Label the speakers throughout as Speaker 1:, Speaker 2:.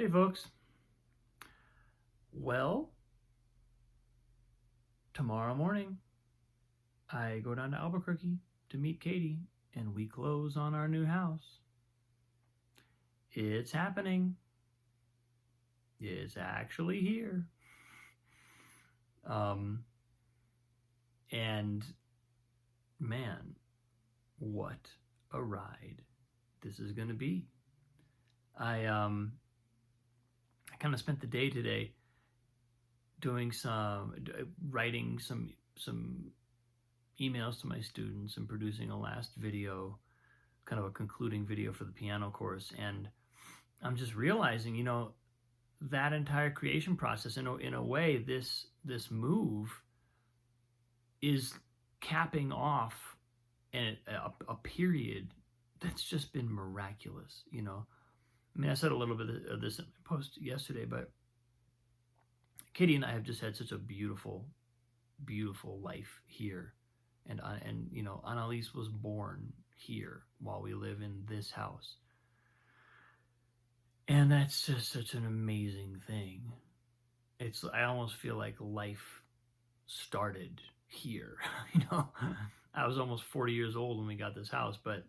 Speaker 1: Hey folks. Well, tomorrow morning I go down to Albuquerque to meet Katie and we close on our new house. It's happening. It's actually here. Um, and man, what a ride this is going to be. I kind of spent the day today doing writing some emails to my students and producing a last video, kind of a concluding video for the piano course. And I'm just realizing, that entire creation process, in a way, this move is capping off a period that's just been miraculous. I mean, I said a little bit of this in my post yesterday, but Katie and I have just had such a beautiful, beautiful life here, and Annalise was born here while we live in this house, and that's just such an amazing thing. I almost feel like life started here. I was almost 40 years old when we got this house, but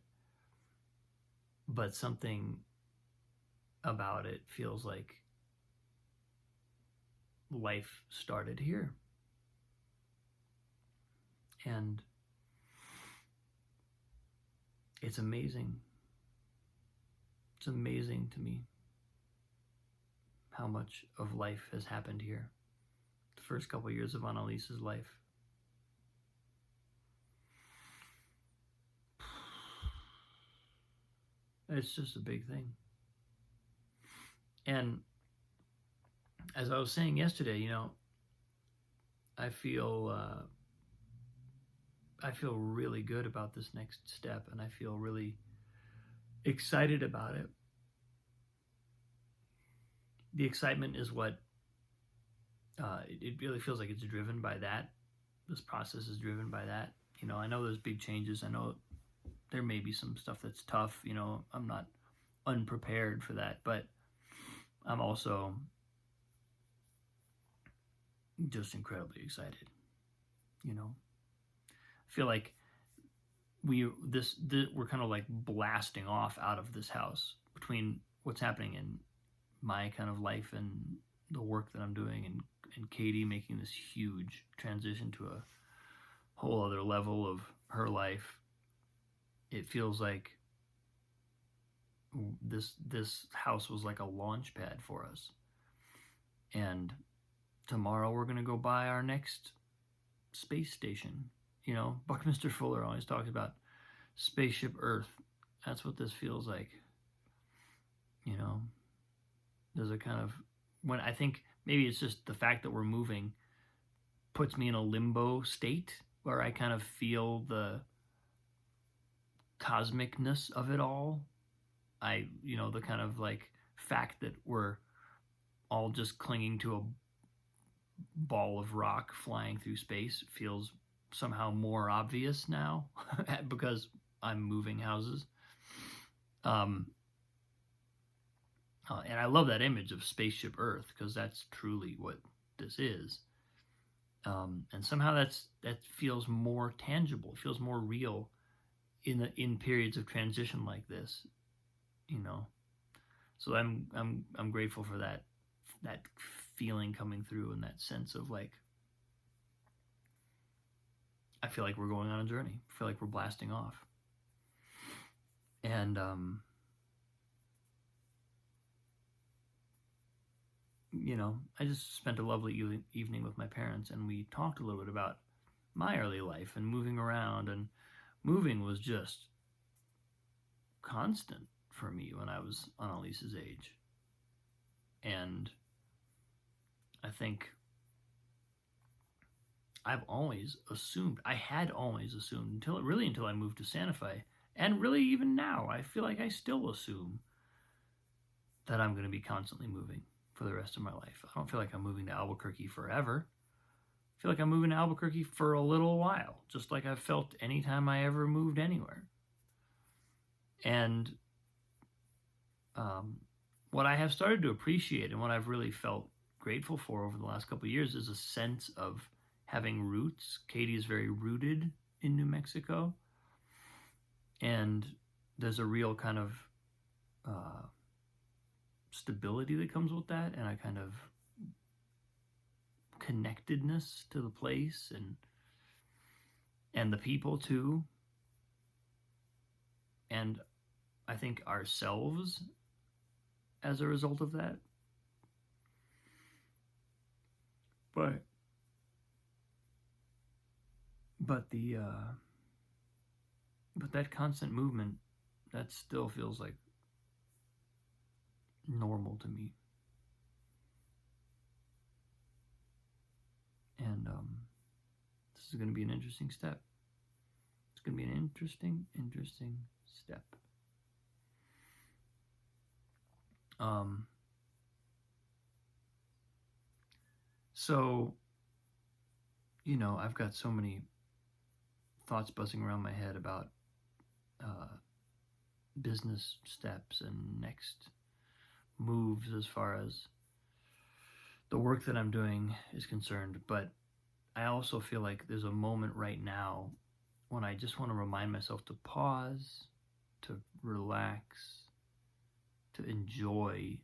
Speaker 1: something about it feels like life started here. And it's amazing. It's amazing to me how much of life has happened here. The first couple of years of Annalise's life. It's just a big thing. And as I was saying yesterday, I feel really good about this next step, and I feel really excited about it. The excitement is what it really feels like it's driven by that. This process is driven by that. I know there's big changes. I know there may be some stuff that's tough. I'm not unprepared for that, but I'm also just incredibly excited. I feel like we're kind of like blasting off out of this house between what's happening in my kind of life and the work that I'm doing, and Katie making this huge transition to a whole other level of her life. It feels like this house was like a launch pad for us. And tomorrow we're going to go buy our next space station. Buckminster Fuller always talks about spaceship Earth. That's what this feels like. There's a kind of, when I think maybe it's just the fact that we're moving puts me in a limbo state where I kind of feel the cosmicness of it all. The kind of like fact that we're all just clinging to a ball of rock flying through space feels somehow more obvious now because I'm moving houses. And I love that image of spaceship Earth because that's truly what this is. And somehow that feels more tangible, feels more real in periods of transition like this. So I'm grateful for that feeling coming through, and that sense of like, I feel like we're going on a journey. I feel like we're blasting off. And I just spent a lovely evening with my parents, and we talked a little bit about my early life and moving around, and moving was just constant for me when I was Annalise's age. And I think I had always assumed until I moved to Santa Fe, and really even now, I feel like I still assume that I'm going to be constantly moving for the rest of my life. I don't feel like I'm moving to Albuquerque forever. I feel like I'm moving to Albuquerque for a little while, just like I've felt anytime I ever moved anywhere. And what I have started to appreciate and what I've really felt grateful for over the last couple of years is a sense of having roots. Katie is very rooted in New Mexico, and there's a real kind of stability that comes with that, and a kind of connectedness to the place and the people too, and I think ourselves as a result of that. But the but that constant movement, that still feels like normal to me. And this is going to be an interesting step. It's going to be an interesting step. So, you know, I've got so many thoughts buzzing around my head about business steps and next moves as far as the work that I'm doing is concerned. But I also feel like there's a moment right now when I just want to remind myself to pause, to relax, to enjoy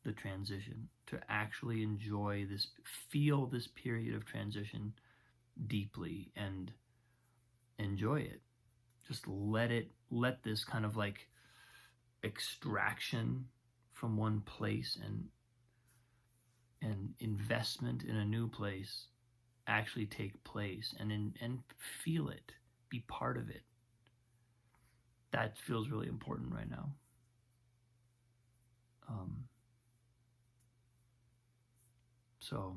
Speaker 1: the transition, to actually enjoy this, feel this period of transition deeply and enjoy it. Just let this kind of like extraction from one place and investment in a new place actually take place and feel it, be part of it. That feels really important right now. So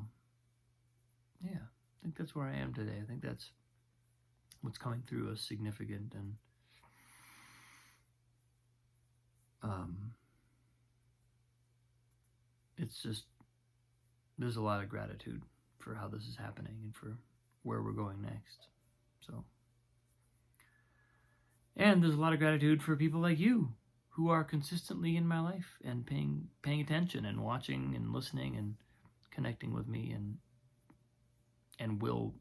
Speaker 1: yeah, I think that's where I am today. I think that's what's coming through as significant, and it's just, there's a lot of gratitude for how this is happening and for where we're going next. So, and there's a lot of gratitude for people like you who are consistently in my life and paying attention and watching and listening and connecting with me and will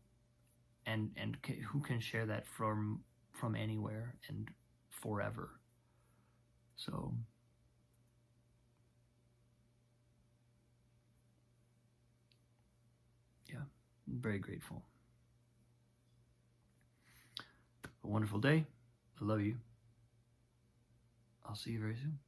Speaker 1: and who can share that from anywhere and forever. So yeah, I'm very grateful. A wonderful day. I love you. I'll see you very soon.